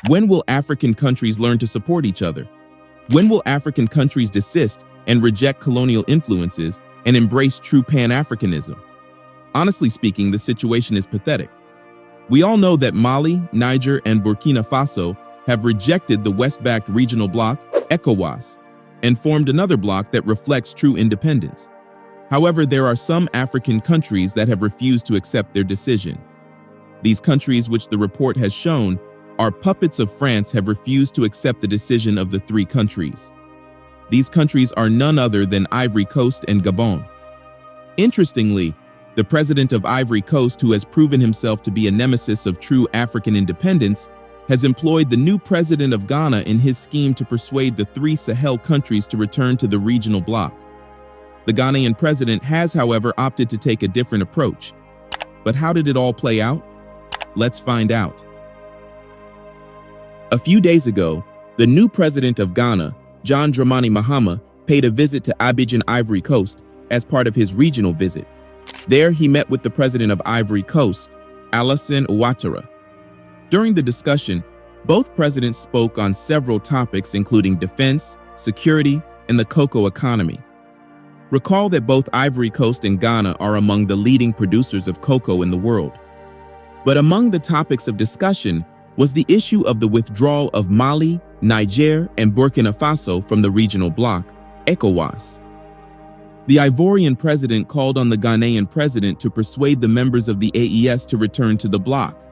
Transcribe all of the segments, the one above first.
When will African countries learn to support each other? When will African countries desist and reject colonial influences and embrace true Pan-Africanism? Honestly speaking, the situation is pathetic. We all know that Mali, Niger, and Burkina Faso have rejected the West-backed regional bloc, ECOWAS, and formed another bloc that reflects true independence. However, there are some African countries that have refused to accept their decision. These countries, which the report has shown, are puppets of France, have refused to accept the decision of the three countries. These countries are none other than Ivory Coast and Gabon. Interestingly, the President of Ivory Coast, who has proven himself to be a nemesis of true African independence, has employed the new President of Ghana in his scheme to persuade the three Sahel countries to return to the regional bloc. The Ghanaian President has, however, opted to take a different approach. But how did it all play out? Let's find out. A few days ago, the new President of Ghana, John Dramani Mahama, paid a visit to Abidjan, Ivory Coast, as part of his regional visit. There, he met with the President of Ivory Coast, Alassane Ouattara. During the discussion, both presidents spoke on several topics including defense, security, and the cocoa economy. Recall that both Ivory Coast and Ghana are among the leading producers of cocoa in the world. But among the topics of discussion was the issue of the withdrawal of Mali, Niger, and Burkina Faso from the regional bloc, ECOWAS. The Ivorian president called on the Ghanaian president to persuade the members of the AES to return to the bloc.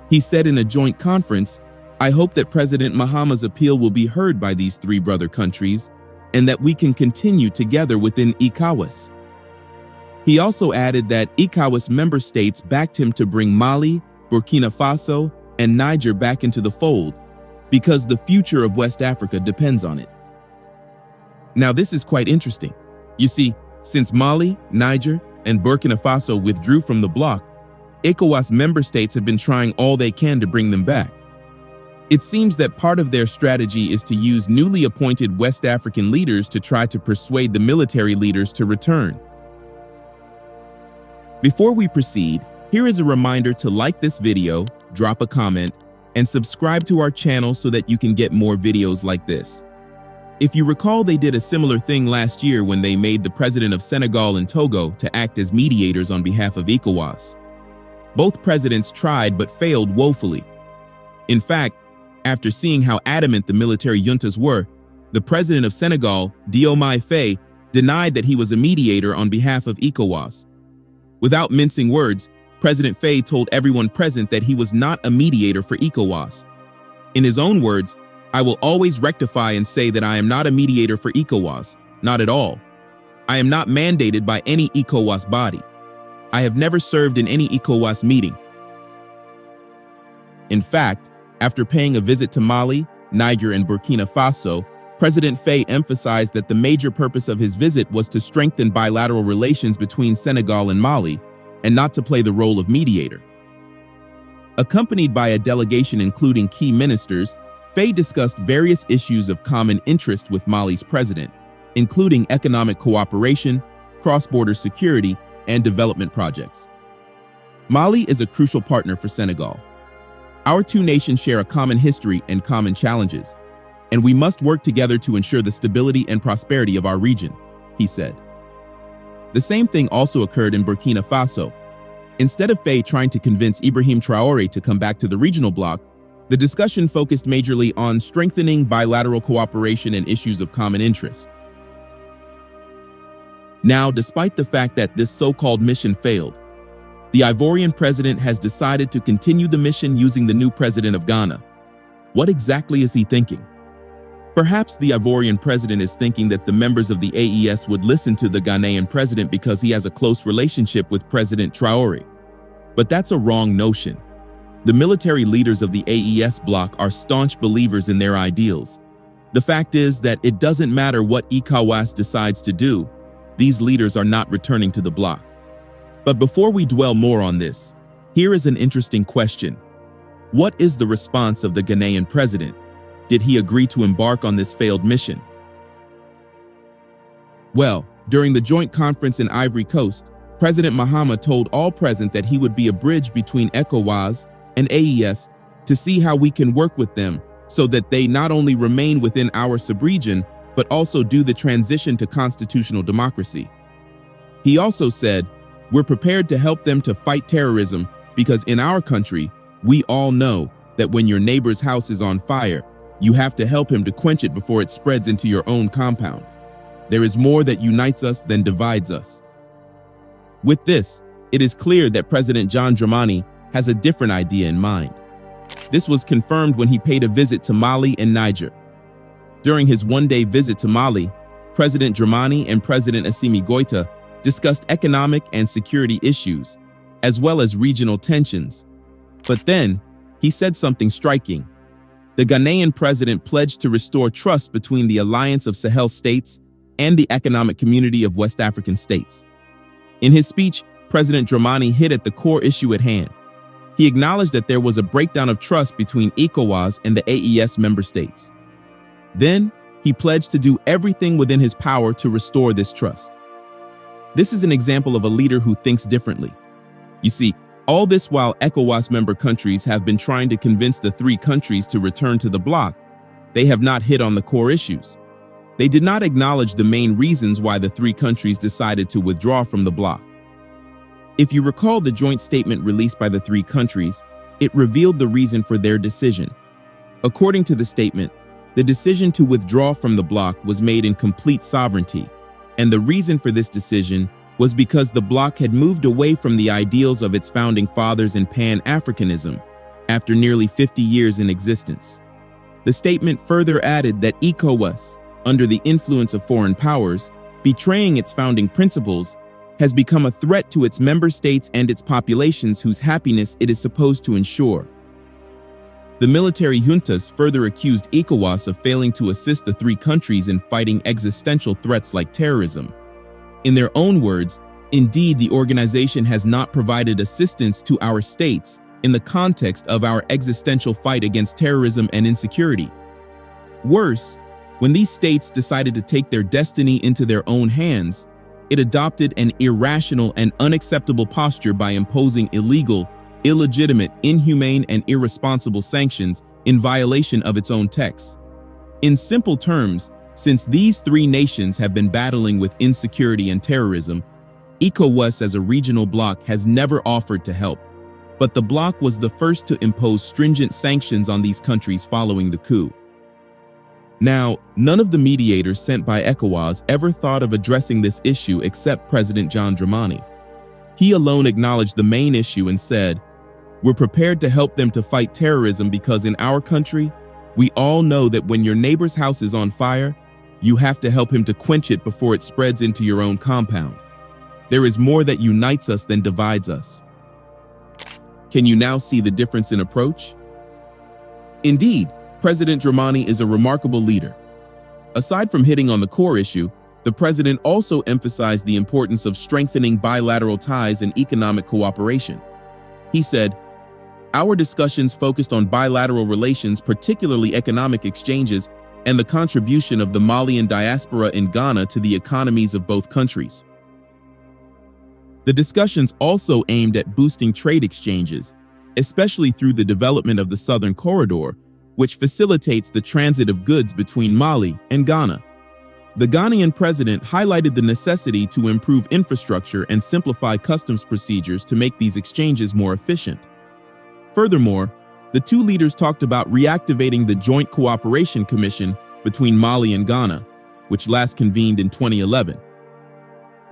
He said in a joint conference, "I hope that President Mahama's appeal will be heard by these three brother countries and that we can continue together within ECOWAS." He also added that ECOWAS member states backed him to bring Mali, Burkina Faso, and Niger back into the fold because the future of West Africa depends on it. Now, this is quite interesting. You see, since Mali, Niger, and Burkina Faso withdrew from the bloc, ECOWAS member states have been trying all they can to bring them back. It seems that part of their strategy is to use newly appointed West African leaders to try to persuade the military leaders to return. Before we proceed, here is a reminder to like this video, drop a comment, and subscribe to our channel so that you can get more videos like this. If you recall, they did a similar thing last year when they made the President of Senegal and Togo to act as mediators on behalf of ECOWAS. Both presidents tried but failed woefully. In fact, after seeing how adamant the military juntas were, the President of Senegal, Diomaye Faye, denied that he was a mediator on behalf of ECOWAS. Without mincing words, President Faye told everyone present that he was not a mediator for ECOWAS. In his own words, "I will always rectify and say that I am not a mediator for ECOWAS, not at all. I am not mandated by any ECOWAS body. I have never served in any ECOWAS meeting." In fact, after paying a visit to Mali, Niger, and Burkina Faso, President Faye emphasized that the major purpose of his visit was to strengthen bilateral relations between Senegal and Mali, and not to play the role of mediator. Accompanied by a delegation including key ministers, Faye discussed various issues of common interest with Mali's president, including economic cooperation, cross-border security, and development projects. Mali is a crucial partner for Senegal. Our two nations share a common history and common challenges, and we must work together to ensure the stability and prosperity of our region, he said. The same thing also occurred in Burkina Faso. Instead of Faye trying to convince Ibrahim Traoré to come back to the regional bloc, the discussion focused majorly on strengthening bilateral cooperation and issues of common interest. Now, despite the fact that this so-called mission failed, the Ivorian president has decided to continue the mission using the new president of Ghana. What exactly is he thinking? Perhaps the Ivorian president is thinking that the members of the AES would listen to the Ghanaian president because he has a close relationship with President Traoré. But that's a wrong notion. The military leaders of the AES bloc are staunch believers in their ideals. The fact is that it doesn't matter what ECOWAS decides to do, these leaders are not returning to the bloc. But before we dwell more on this, here is an interesting question. What is the response of the Ghanaian president? Did he agree to embark on this failed mission? Well, during the joint conference in Ivory Coast, President Mahama told all present that he would be a bridge between ECOWAS and AES to see how we can work with them so that they not only remain within our sub-region, but also do the transition to constitutional democracy. He also said, "We're prepared to help them to fight terrorism because in our country, we all know that when your neighbor's house is on fire, you have to help him to quench it before it spreads into your own compound. There is more that unites us than divides us." With this, it is clear that President John Dramani has a different idea in mind. This was confirmed when he paid a visit to Mali and Niger. During his one-day visit to Mali, President Dramani and President Assimi Goïta discussed economic and security issues, as well as regional tensions. But then, he said something striking. The Ghanaian president pledged to restore trust between the Alliance of Sahel states and the Economic Community of West African States. In his speech, President Dramani hit at the core issue at hand. He acknowledged that there was a breakdown of trust between ECOWAS and the AES member states. Then, he pledged to do everything within his power to restore this trust. This is an example of a leader who thinks differently. You see, all this while ECOWAS member countries have been trying to convince the three countries to return to the bloc, they have not hit on the core issues. They did not acknowledge the main reasons why the three countries decided to withdraw from the bloc. If you recall the joint statement released by the three countries, it revealed the reason for their decision. According to the statement, the decision to withdraw from the bloc was made in complete sovereignty, and the reason for this decision was because the bloc had moved away from the ideals of its founding fathers in Pan-Africanism after nearly 50 years in existence. The statement further added that ECOWAS, under the influence of foreign powers, betraying its founding principles, has become a threat to its member states and its populations whose happiness it is supposed to ensure. The military juntas further accused ECOWAS of failing to assist the three countries in fighting existential threats like terrorism. In their own words, indeed, the organization has not provided assistance to our states in the context of our existential fight against terrorism and insecurity. Worse, when these states decided to take their destiny into their own hands, it adopted an irrational and unacceptable posture by imposing illegal, illegitimate, inhumane, and irresponsible sanctions in violation of its own texts. In simple terms, since these three nations have been battling with insecurity and terrorism, ECOWAS as a regional bloc has never offered to help, but the bloc was the first to impose stringent sanctions on these countries following the coup. Now, none of the mediators sent by ECOWAS ever thought of addressing this issue except President John Dramani. He alone acknowledged the main issue and said, "We're prepared to help them to fight terrorism because in our country, we all know that when your neighbor's house is on fire, you have to help him to quench it before it spreads into your own compound. There is more that unites us than divides us." Can you now see the difference in approach? Indeed, President Dramani is a remarkable leader. Aside from hitting on the core issue, the president also emphasized the importance of strengthening bilateral ties and economic cooperation. He said, "Our discussions focused on bilateral relations, particularly economic exchanges, and the contribution of the Malian diaspora in Ghana to the economies of both countries." The discussions also aimed at boosting trade exchanges, especially through the development of the Southern Corridor, which facilitates the transit of goods between Mali and Ghana. The Ghanaian president highlighted the necessity to improve infrastructure and simplify customs procedures to make these exchanges more efficient. Furthermore, the two leaders talked about reactivating the Joint Cooperation Commission between Mali and Ghana, which last convened in 2011.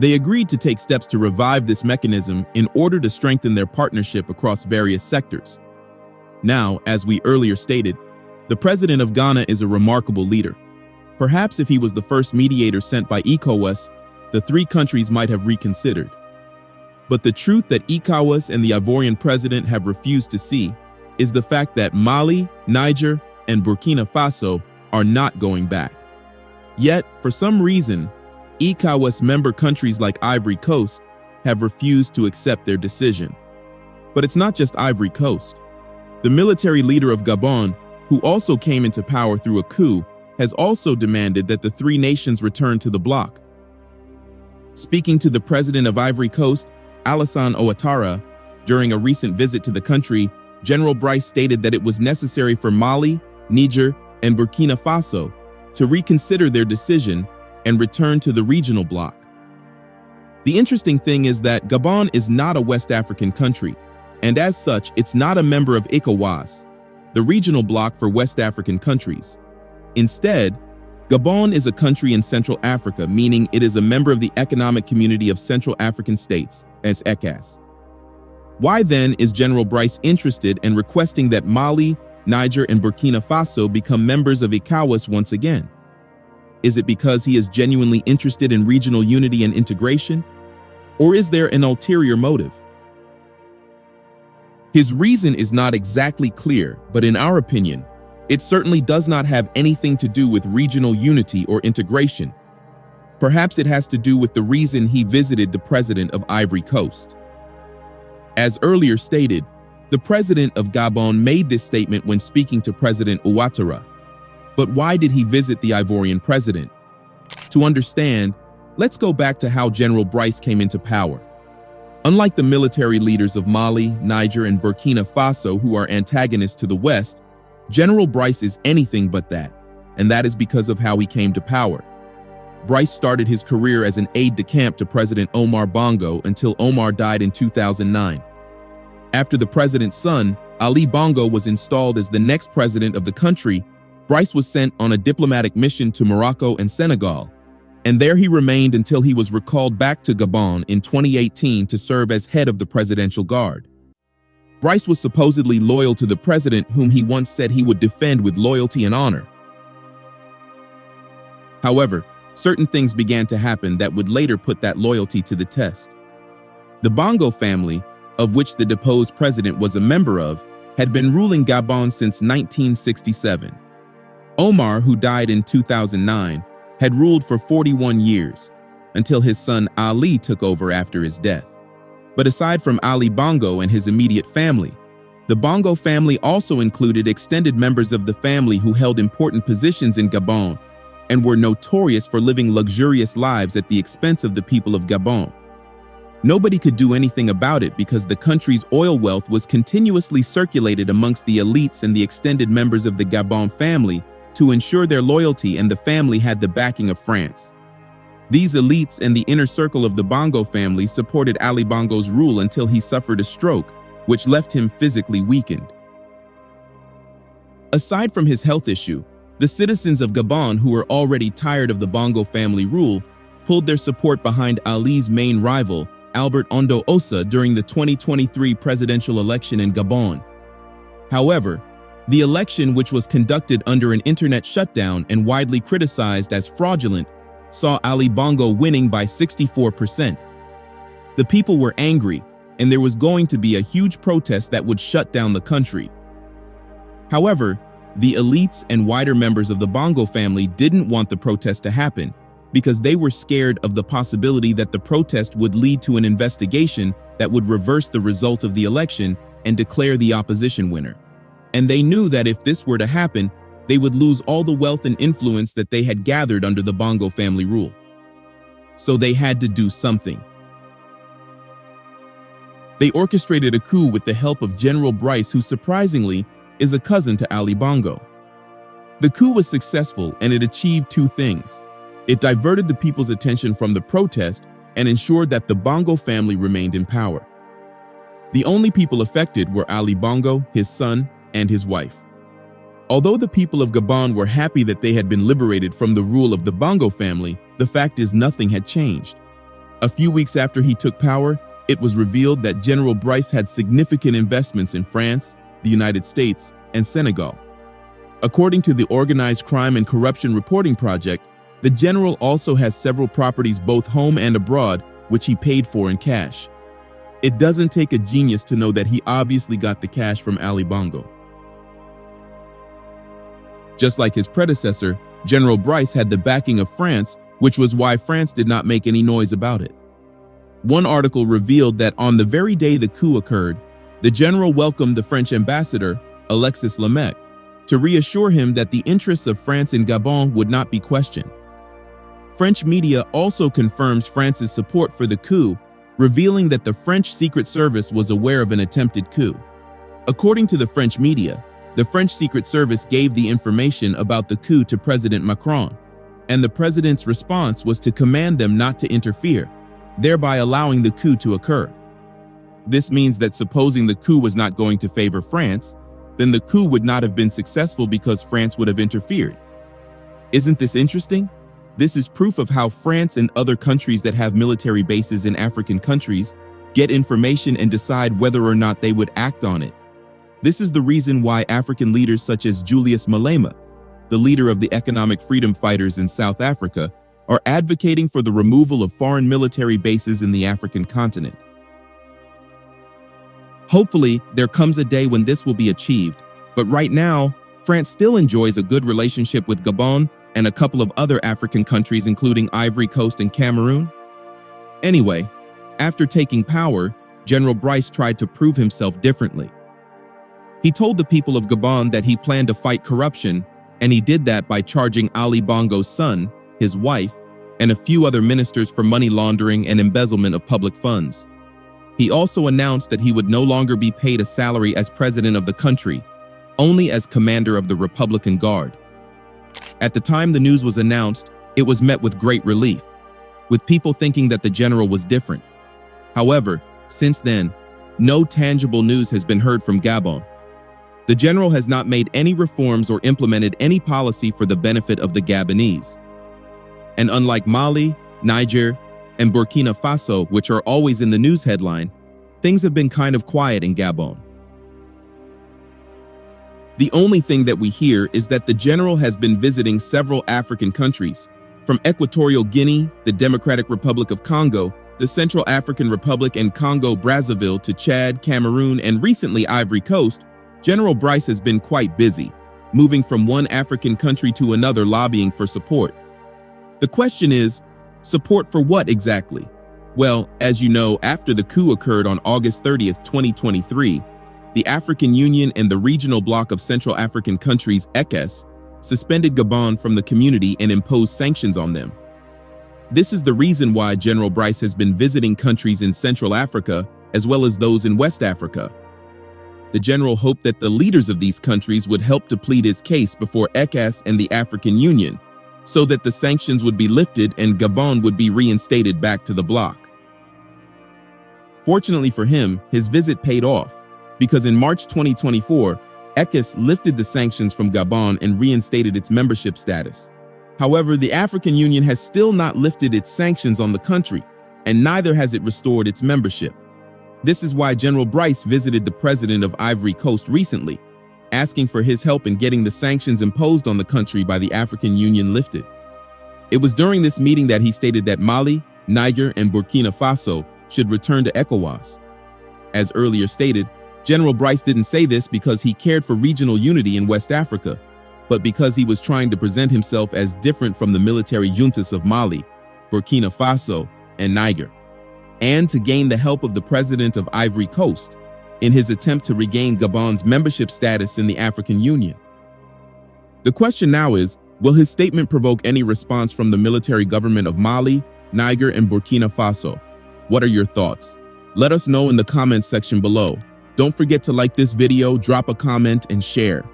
They agreed to take steps to revive this mechanism in order to strengthen their partnership across various sectors. Now, as we earlier stated, the president of Ghana is a remarkable leader. Perhaps if he was the first mediator sent by ECOWAS, the three countries might have reconsidered. But the truth that ECOWAS and the Ivorian president have refused to see is the fact that Mali, Niger, and Burkina Faso are not going back. Yet, for some reason, ECOWAS member countries like Ivory Coast have refused to accept their decision. But it's not just Ivory Coast. The military leader of Gabon, who also came into power through a coup, has also demanded that the three nations return to the bloc. Speaking to the President of Ivory Coast, Alassane Ouattara, during a recent visit to the country, General Bryce stated that it was necessary for Mali, Niger, and Burkina Faso to reconsider their decision and return to the regional bloc. The interesting thing is that Gabon is not a West African country, and as such, it's not a member of ECOWAS, the regional bloc for West African countries. Instead, Gabon is a country in Central Africa, meaning it is a member of the Economic Community of Central African States, as ECOWAS. Why then is General Bryce interested in requesting that Mali, Niger, and Burkina Faso become members of ECOWAS once again? Is it because he is genuinely interested in regional unity and integration? Or is there an ulterior motive? His reason is not exactly clear, but in our opinion, it certainly does not have anything to do with regional unity or integration. Perhaps it has to do with the reason he visited the President of Ivory Coast. As earlier stated, the President of Gabon made this statement when speaking to President Ouattara. But why did he visit the Ivorian president? To understand, let's go back to how General Bryce came into power. Unlike the military leaders of Mali, Niger, and Burkina Faso who are antagonists to the West, General Bryce is anything but that, and that is because of how he came to power. Bryce started his career as an aide-de-camp to President Omar Bongo until Omar died in 2009. After the president's son, Ali Bongo, was installed as the next president of the country, Bryce was sent on a diplomatic mission to Morocco and Senegal, and there he remained until he was recalled back to Gabon in 2018 to serve as head of the Presidential Guard. Bryce was supposedly loyal to the president, whom he once said he would defend with loyalty and honor. However, certain things began to happen that would later put that loyalty to the test. The Bongo family, of which the deposed president was a member of, had been ruling Gabon since 1967. Omar, who died in 2009, had ruled for 41 years, until his son Ali took over after his death. But aside from Ali Bongo and his immediate family, the Bongo family also included extended members of the family who held important positions in Gabon and were notorious for living luxurious lives at the expense of the people of Gabon. Nobody could do anything about it because the country's oil wealth was continuously circulated amongst the elites and the extended members of the Gabon family to ensure their loyalty, and the family had the backing of France. These elites and the inner circle of the Bongo family supported Ali Bongo's rule until he suffered a stroke, which left him physically weakened. Aside from his health issue, the citizens of Gabon, who were already tired of the Bongo family rule, pulled their support behind Ali's main rival, Albert Ondo Osa, during the 2023 presidential election in Gabon. However, the election, which was conducted under an internet shutdown and widely criticized as fraudulent, saw Ali Bongo winning by 64%. The people were angry, and there was going to be a huge protest that would shut down the country. However, the elites and wider members of the Bongo family didn't want the protest to happen because they were scared of the possibility that the protest would lead to an investigation that would reverse the result of the election and declare the opposition winner. And they knew that if this were to happen, they would lose all the wealth and influence that they had gathered under the Bongo family rule. So they had to do something. They orchestrated a coup with the help of General Bryce, who surprisingly is a cousin to Ali Bongo. The coup was successful, and it achieved two things. It diverted the people's attention from the protest and ensured that the Bongo family remained in power. The only people affected were Ali Bongo, his son, and his wife. Although the people of Gabon were happy that they had been liberated from the rule of the Bongo family, the fact is nothing had changed. A few weeks after he took power, it was revealed that General Bryce had significant investments in France, the United States, and Senegal. According to the Organized Crime and Corruption Reporting Project, the general also has several properties both home and abroad, which he paid for in cash. It doesn't take a genius to know that he obviously got the cash from Ali Bongo. Just like his predecessor, General Bryce had the backing of France, which was why France did not make any noise about it. One article revealed that on the very day the coup occurred, the general welcomed the French ambassador, Alexis Lemaitre, to reassure him that the interests of France in Gabon would not be questioned. French media also confirms France's support for the coup, revealing that the French Secret Service was aware of an attempted coup. According to the French media, the French Secret Service gave the information about the coup to President Macron, and the president's response was to command them not to interfere, thereby allowing the coup to occur. This means that supposing the coup was not going to favor France, then the coup would not have been successful because France would have interfered. Isn't this interesting? This is proof of how France and other countries that have military bases in African countries get information and decide whether or not they would act on it. This is the reason why African leaders such as Julius Malema, the leader of the economic freedom fighters in South Africa, are advocating for the removal of foreign military bases in the African continent. Hopefully, there comes a day when this will be achieved, but right now, France still enjoys a good relationship with Gabon and a couple of other African countries including Ivory Coast and Cameroon. Anyway, after taking power, General Brice tried to prove himself differently. He told the people of Gabon that he planned to fight corruption, and he did that by charging Ali Bongo's son, his wife, and a few other ministers for money laundering and embezzlement of public funds. He also announced that he would no longer be paid a salary as president of the country, only as commander of the Republican Guard. At the time the news was announced, it was met with great relief, with people thinking that the general was different. However, since then, no tangible news has been heard from Gabon. The general has not made any reforms or implemented any policy for the benefit of the Gabonese. And unlike Mali, Niger, and Burkina Faso, which are always in the news headline, things have been kind of quiet in Gabon. The only thing that we hear is that the general has been visiting several African countries, from Equatorial Guinea, the Democratic Republic of Congo, the Central African Republic and Congo-Brazzaville to Chad, Cameroon, and recently Ivory Coast. General Brice has been quite busy, moving from one African country to another lobbying for support. The question is, support for what exactly? Well, as you know, after the coup occurred on August 30th, 2023, the African Union and the regional bloc of Central African countries, ECOWAS, suspended Gabon from the community and imposed sanctions on them. This is the reason why General Brice has been visiting countries in Central Africa as well as those in West Africa. The general hoped that the leaders of these countries would help to plead his case before ECOWAS and the African Union, so that the sanctions would be lifted and Gabon would be reinstated back to the bloc. Fortunately for him, his visit paid off, because in March 2024, ECOWAS lifted the sanctions from Gabon and reinstated its membership status. However, the African Union has still not lifted its sanctions on the country, and neither has it restored its membership. This is why General Brice visited the President of Ivory Coast recently, asking for his help in getting the sanctions imposed on the country by the African Union lifted. It was during this meeting that he stated that Mali, Niger, and Burkina Faso should return to ECOWAS. As earlier stated, General Brice didn't say this because he cared for regional unity in West Africa, but because he was trying to present himself as different from the military juntas of Mali, Burkina Faso, and Niger, and to gain the help of the President of Ivory Coast in his attempt to regain Gabon's membership status in the African Union. The question now is, will his statement provoke any response from the military government of Mali, Niger, and Burkina Faso? What are your thoughts? Let us know in the comments section below. Don't forget to like this video, drop a comment, and share.